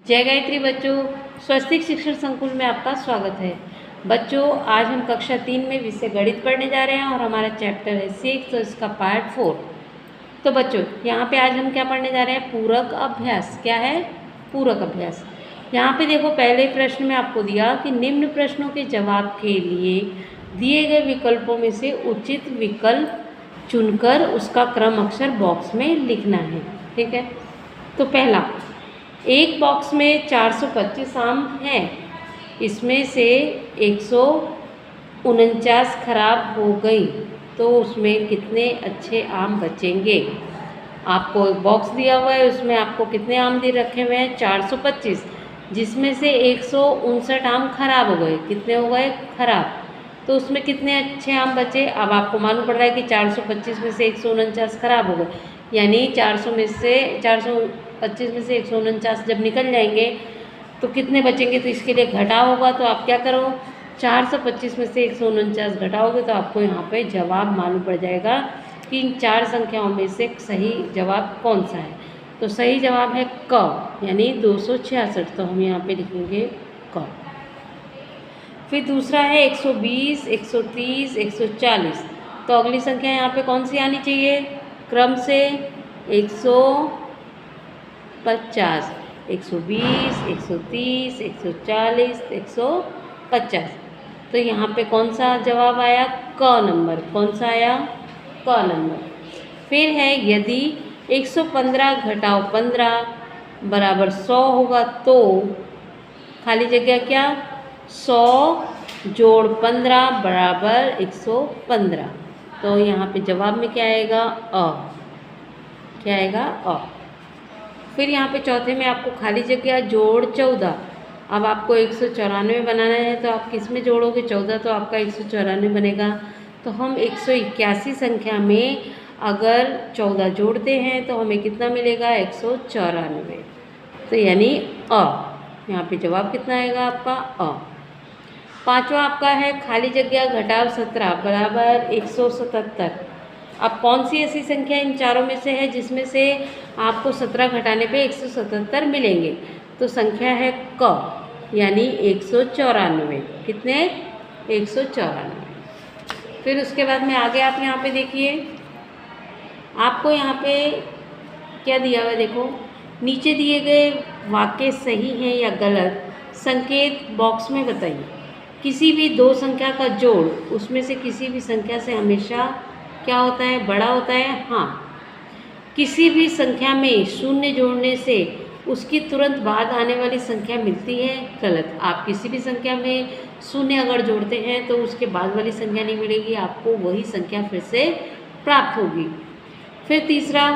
जय गायत्री बच्चों, स्वस्तिक शिक्षण संकुल में आपका स्वागत है। बच्चों, आज हम कक्षा 3 में विषय गणित पढ़ने जा रहे हैं और हमारा चैप्टर है 6, तो इसका पार्ट 4। तो बच्चों, यहाँ पे आज हम क्या पढ़ने जा रहे हैं? पूरक अभ्यास। क्या है? पूरक अभ्यास। यहाँ पे देखो, पहले प्रश्न में आपको दिया कि निम्न प्रश्नों के जवाब के लिए दिए गए विकल्पों में से उचित विकल्प चुनकर उसका क्रम अक्षर बॉक्स में लिखना है। ठीक है, तो पहला, एक बॉक्स में 425 आम हैं, इसमें से 149 खराब हो गई, तो उसमें कितने अच्छे आम बचेंगे? आपको एक बॉक्स दिया हुआ है, उसमें आपको कितने आम दे रखे हुए हैं? 425, जिसमें से 159 आम खराब हो गए। कितने हो गए? खराब। तो उसमें कितने अच्छे आम बचे? अब आपको मालूम पड़ रहा है कि 425 में से 149 खराब हो गए, यानी 425 में से 149 जब निकल जाएंगे तो कितने बचेंगे? तो इसके लिए घटाव होगा। तो आप क्या करो, 425 में से 149 घटाओगे तो आपको यहाँ पे जवाब मालूम पड़ जाएगा कि इन 4 संख्याओं में से सही जवाब कौन सा है। तो सही जवाब है क, यानी 266। तो हम यहाँ पे लिखेंगे क। फिर दूसरा है 120, 130, 140। तो अगली संख्या यहाँ पे कौन सी आनी चाहिए? क्रम से 150, 120, 130, 140, 150। तो यहाँ पे कौन सा जवाब आया? क नंबर। कौन सा आया? क नंबर। फिर है यदि 115 घटाओ 15 बराबर 100 होगा, तो खाली जगह क्या? 100 जोड़ 15 बराबर 115। तो यहाँ पे जवाब में क्या आएगा? अ। क्या आएगा? अ। फिर यहाँ पे चौथे में आपको खाली जगह जोड़ 14। अब आपको 194 बनाना है, तो आप किस में जोड़ोगे? 14, तो आपका 194 बनेगा। तो हम 181 संख्या में अगर 14 जोड़ते हैं तो हमें कितना मिलेगा? 194। तो यानी अ। यहाँ पे जवाब कितना आएगा आपका? अ। पांचवा आपका है खाली जगह घटाव 17 बराबर 177। अब कौन सी ऐसी संख्या इन चारों में से है जिसमें से आपको 17 घटाने पे 177 मिलेंगे? तो संख्या है क, यानी 194। कितने? 194। फिर उसके बाद में आगे आप यहाँ पे देखिए, आपको यहाँ पे क्या दिया हुआ है? देखो, नीचे दिए गए वाक्य सही हैं या गलत, संकेत बॉक्स में बताइए। किसी भी दो संख्या का जोड़ उसमें से किसी भी संख्या से हमेशा क्या होता है? बड़ा होता है। हाँ। किसी भी संख्या में शून्य जोड़ने से उसकी तुरंत बाद आने वाली संख्या मिलती है। गलत। आप किसी भी संख्या में शून्य अगर जोड़ते हैं तो उसके बाद वाली संख्या नहीं मिलेगी, आपको वही संख्या फिर से प्राप्त होगी। फिर तीसरा,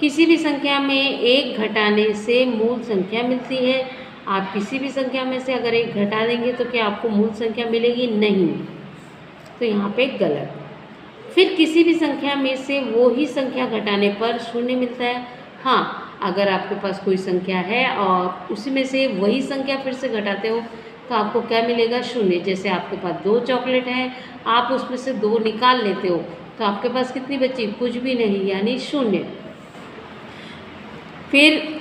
किसी भी संख्या में एक घटाने से मूल संख्या मिलती है। आप किसी भी संख्या में से अगर एक घटा देंगे तो क्या आपको मूल संख्या मिलेगी? नहीं। तो यहाँ पे गलत। फिर किसी भी संख्या में से वो ही संख्या घटाने पर शून्य मिलता है। हाँ, अगर आपके पास कोई संख्या है और उसी में से वही संख्या फिर से घटाते हो तो आपको क्या मिलेगा? शून्य। जैसे आपके पास 2 चॉकलेट हैं, आप उसमें से 2 निकाल लेते हो तो आपके पास कितनी बची? कुछ भी नहीं, यानी शून्य। फिर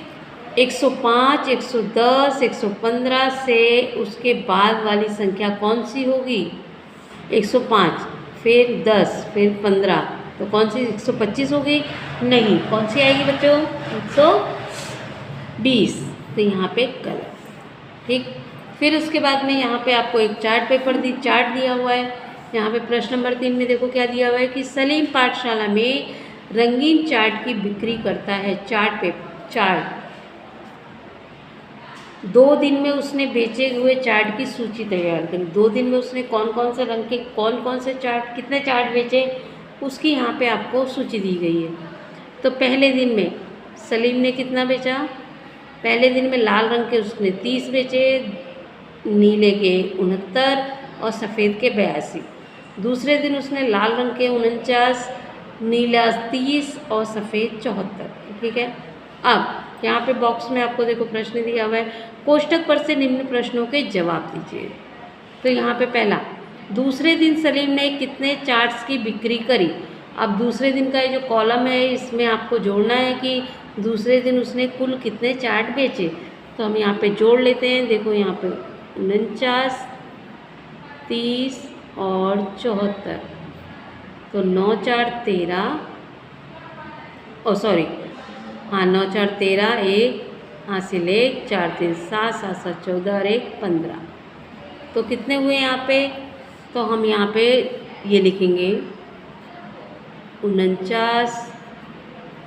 105, 110, 115 से उसके बाद वाली संख्या कौन सी होगी? 105, फिर 10, फिर 15, तो कौन सी? 125 होगी? नहीं। कौन सी आएगी बच्चों? 120। तो यहाँ पे गलत। ठीक। फिर उसके बाद में यहाँ पे आपको एक चार्ट दिया हुआ है। यहाँ पे प्रश्न नंबर 3 में देखो क्या दिया हुआ है कि सलीम पाठशाला में रंगीन चार्ट की बिक्री करता है। चार्ट 2 दिन में उसने बेचे हुए चार्ट की सूची तैयार करी। 2 दिन में उसने कौन कौन से रंग के कौन से चार्ट, कितने चार्ट बेचे, उसकी यहाँ पे आपको सूची दी गई है। तो पहले दिन में सलीम ने कितना बेचा? पहले दिन में लाल रंग के उसने 30 बेचे, नीले के 69 और सफ़ेद के 82। दूसरे दिन उसने लाल रंग के 49, नीला 30 और सफ़ेद 74। ठीक है। अब यहाँ पे बॉक्स में आपको देखो प्रश्न दिया हुआ है, कोष्टक पर से निम्न प्रश्नों के जवाब दीजिए। तो यहाँ पे पहला, दूसरे दिन सलीम ने कितने चार्ट्स की बिक्री करी? अब दूसरे दिन का ये जो कॉलम है इसमें आपको जोड़ना है कि दूसरे दिन उसने कुल कितने चार्ट बेचे। तो हम यहाँ पे जोड़ लेते हैं। देखो यहाँ पे 49, 30 और 74, तो 9 4 13, ओ सॉरी, हाँ 9 4 13, एक हासिल 1, 4 3 7, 7 7 14 और 1 15। तो कितने हुए यहाँ पे? तो हम यहाँ पे ये लिखेंगे 49,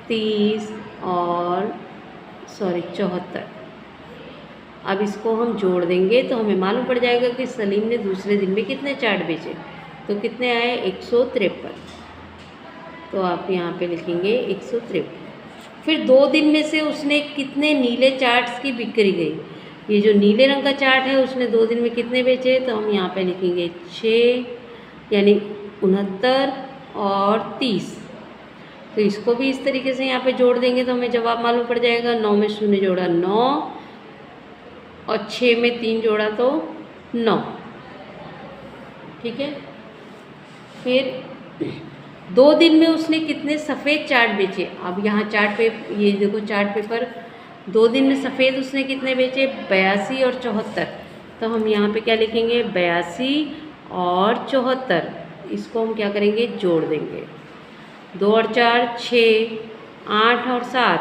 30 और 74। अब इसको हम जोड़ देंगे तो हमें मालूम पड़ जाएगा कि सलीम ने दूसरे दिन में कितने चार्ट बेचे। तो कितने आए? 153। तो आप यहाँ पे लिखेंगे 153। फिर 2 दिन में से उसने कितने नीले चार्ट्स की बिक्री गई। ये जो नीले रंग का चार्ट है उसने 2 दिन में कितने बेचे, तो हम यहाँ पे लिखेंगे 6, यानी 69 और 30। तो इसको भी इस तरीके से यहाँ पे जोड़ देंगे तो हमें जवाब मालूम पड़ जाएगा। 9 में 0 जोड़ा 9 और 6 में 3 जोड़ा तो 9। ठीक है। फिर 2 दिन में उसने कितने सफ़ेद चार्ट बेचे। अब यहाँ चार्ट पे ये देखो, चार्ट पेपर 2 दिन में सफ़ेद उसने कितने बेचे? 82 और 74। तो हम यहाँ पे क्या लिखेंगे? 82 और 74। इसको हम क्या करेंगे? जोड़ देंगे। 2 और 4 6, 8 और 7,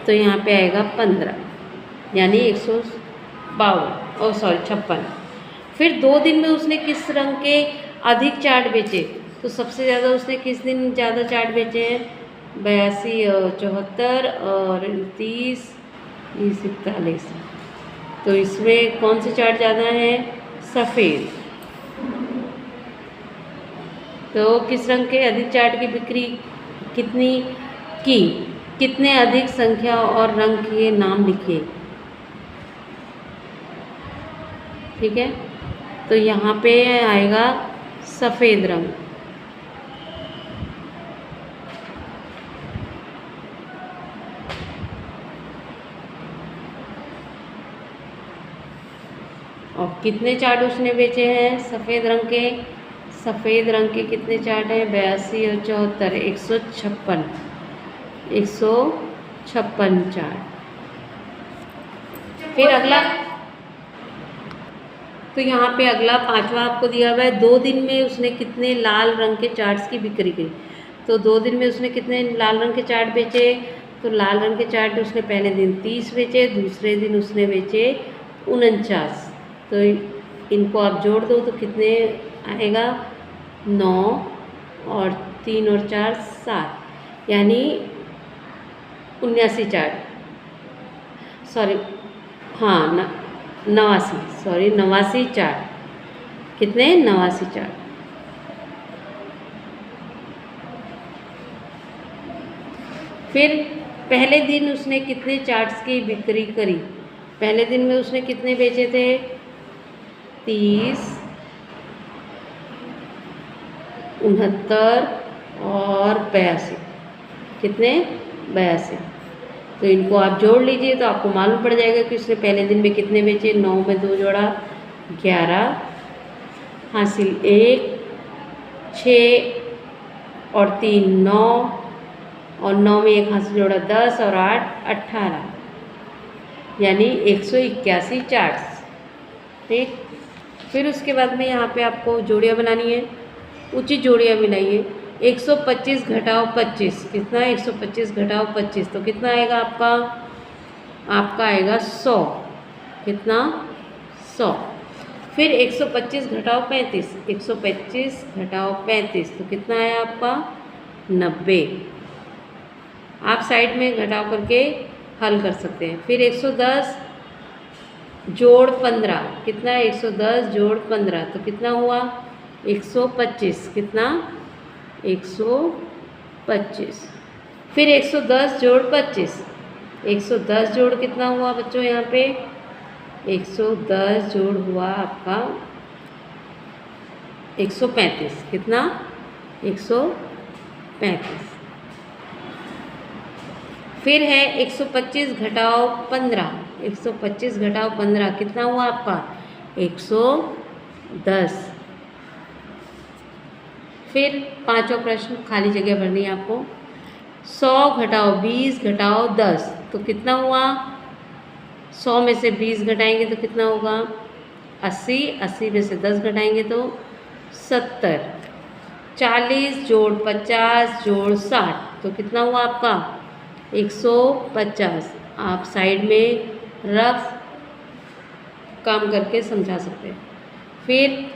तो यहाँ पे आएगा 15, यानी 152 और सॉरी 56। फिर 2 दिन में उसने किस रंग के अधिक चार्ट बेचे। तो सबसे ज़्यादा उसने किस दिन ज़्यादा चार्ट बेचे हैं? 82 और 74 और 30, 41। तो इसमें कौन से चार्ट ज़्यादा हैं? सफ़ेद। तो किस रंग के अधिक चार्ट की बिक्री कितनी की? कितने अधिक संख्या और रंग के नाम लिखे। ठीक है। तो यहाँ पे आएगा सफ़ेद रंग। और कितने चार्ट उसने बेचे हैं सफ़ेद रंग के? सफ़ेद रंग के कितने चार्ट हैं? 82 और 74, 156, 156 चार्ट। फिर अगला, तो यहाँ पे अगला 5वां आपको दिया हुआ है। 2 दिन में उसने कितने लाल रंग के चार्ट्स की बिक्री की। तो 2 दिन में उसने कितने लाल रंग के चार्ट बेचे। तो लाल रंग के चार्ट उसने पहले दिन 30 बेचे, दूसरे दिन उसने बेचे 49। तो इनको आप जोड़ दो तो कितने आएगा? 9 और 3 और 4 7, यानी 79 चार्ट। सॉरी, हाँ 89, सॉरी 89 चार्ट। कितने? 89 चार्ट। फिर पहले दिन उसने कितने चार्ट्स की बिक्री करी। पहले दिन में उसने कितने बेचे थे? 30, 69 और 82। कितने? 82। तो इनको आप जोड़ लीजिए तो आपको मालूम पड़ जाएगा कि उसने पहले दिन में कितने बेचे। 9 में 2 जोड़ा 11, हासिल 1, 6 और 3 9, और 9 में 1 हासिल जोड़ा 10 और 8 18, यानी 181 चार्ट्स। ठीक। फिर उसके बाद में यहाँ पे आपको जोड़ियाँ बनानी है। उचित जोड़ियाँ मिलाइए। 125 घटाओ 25 कितना है? 125 घटाओ 25 तो कितना आएगा आपका? आपका आएगा 100। कितना? 100। फिर 125 घटाओ 35, 125 घटाओ 35 तो कितना आया आपका? 90। आप साइड में घटाव करके हल कर सकते हैं। फिर 110 जोड़ 15 कितना है? 110 जोड़ 15 तो कितना हुआ? 125। कितना? 125। फिर 110 जोड़ 25, 110 जोड़ कितना हुआ बच्चों? यहाँ पे 110 जोड़ हुआ आपका 135। कितना? 135। फिर है 125 घटाओ 15, 125 घटाओ 15 कितना हुआ आपका? 110। फिर 5वां प्रश्न, खाली जगह भरनी है आपको। 100 घटाओ 20 घटाओ 10 तो कितना हुआ? 100 में से 20 घटाएंगे तो कितना होगा 80, 80 में से 10 घटाएंगे तो 70, 40 जोड़ 50 जोड़ 60 तो कितना हुआ आपका 150। आप साइड में रफ काम करके समझा सकते हैं। फिर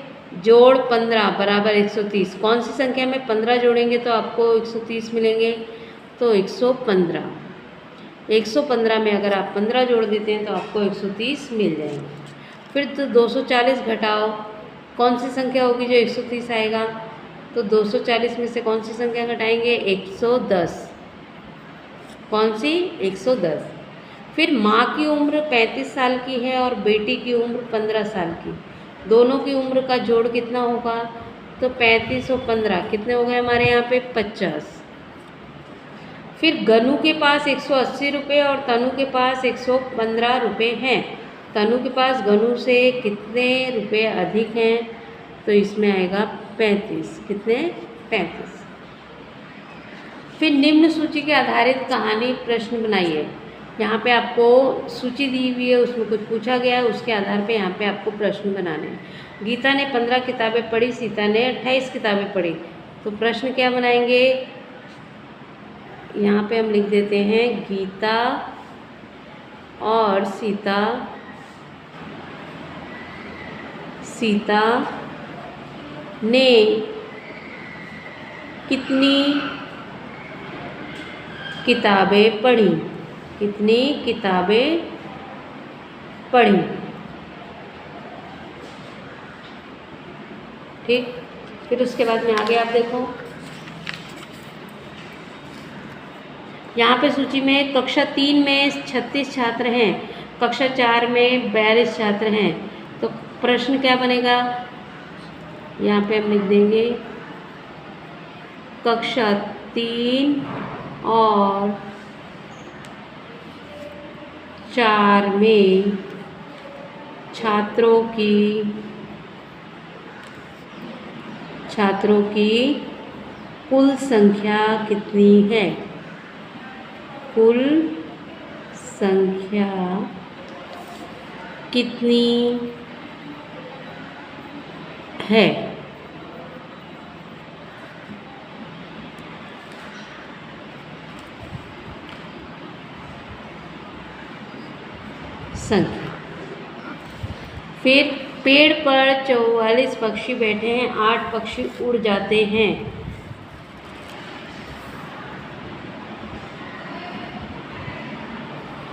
जोड़ 15 बराबर 130, कौन सी संख्या में 15 जोड़ेंगे तो आपको 130 मिलेंगे, तो 115। 115 में अगर आप 15 जोड़ देते हैं तो आपको 130 मिल जाएंगे। फिर तो 240 घटाओ, कौन सी संख्या होगी जो 130 आएगा, तो 240 में से कौन सी संख्या घटाएंगे 110, कौन सी 110। फिर माँ की उम्र 35 साल की है और बेटी की उम्र 15 साल की, दोनों की उम्र का जोड़ कितना होगा, तो 35 और 15 कितने हो गए हमारे यहाँ पे 50। फिर गनु के पास 180 रुपये और तनु के पास 115 रुपये हैं, तनु के पास गनु से कितने रुपये अधिक हैं, तो इसमें आएगा 35, कितने 35। फिर निम्न सूची के आधारित कहानी प्रश्न बनाइए। यहाँ पे आपको सूची दी हुई है, उसमें कुछ पूछा गया है, उसके आधार पे यहाँ पे आपको प्रश्न बनाने हैं। गीता ने 15 किताबें पढ़ी, सीता ने 28 किताबें पढ़ी, तो प्रश्न क्या बनाएंगे, यहाँ पे हम लिख देते हैं गीता और सीता ने कितनी किताबें पढ़ी, कितनी किताबें पढ़ी। ठीक, फिर उसके बाद में आगे आप देखो, यहाँ पे सूची में कक्षा 3 में 36 छात्र हैं, कक्षा 4 में 42 छात्र हैं, तो प्रश्न क्या बनेगा, यहाँ पे हम लिख देंगे कक्षा 3 और 4 में छात्रों की कुल संख्या कितनी है, कुल संख्या कितनी है। संख्या। फिर पेड़ पर 44 पक्षी बैठे हैं, 8 पक्षी उड़ जाते हैं,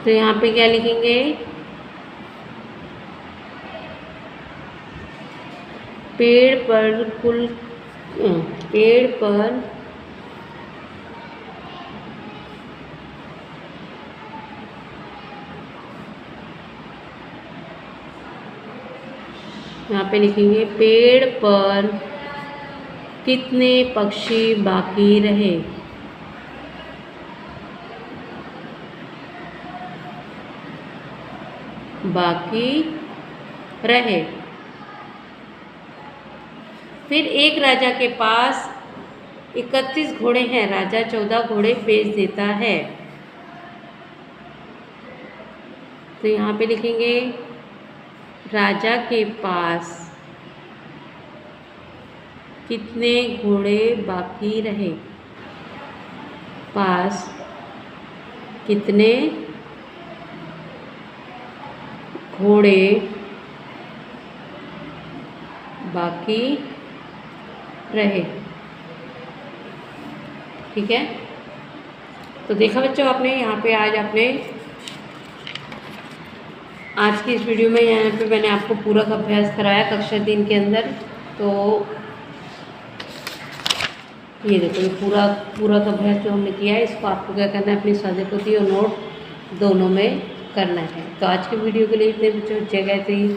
तो यहाँ पे क्या लिखेंगे, पेड़ पर यहाँ पे लिखेंगे पेड़ पर कितने पक्षी बाकी रहे, फिर एक राजा के पास 31 घोड़े हैं, राजा 14 घोड़े बेच देता है, तो यहाँ पे लिखेंगे राजा के पास कितने घोड़े बाकी रहे, पास कितने घोड़े बाकी रहे। ठीक है, तो देखा बच्चों आपने, यहाँ पे आज की इस वीडियो में यहाँ पे मैंने आपको पूरा का अभ्यास कराया कक्षा 3 के अंदर। तो ये देखो, ये पूरा का अभ्यास जो हमने किया है, इसको आपको क्या करना है, अपनी स्वाध्याय पोथी और नोट दोनों में करना है। तो आज की वीडियो के लिए इतने बच्चों जय गायत्री।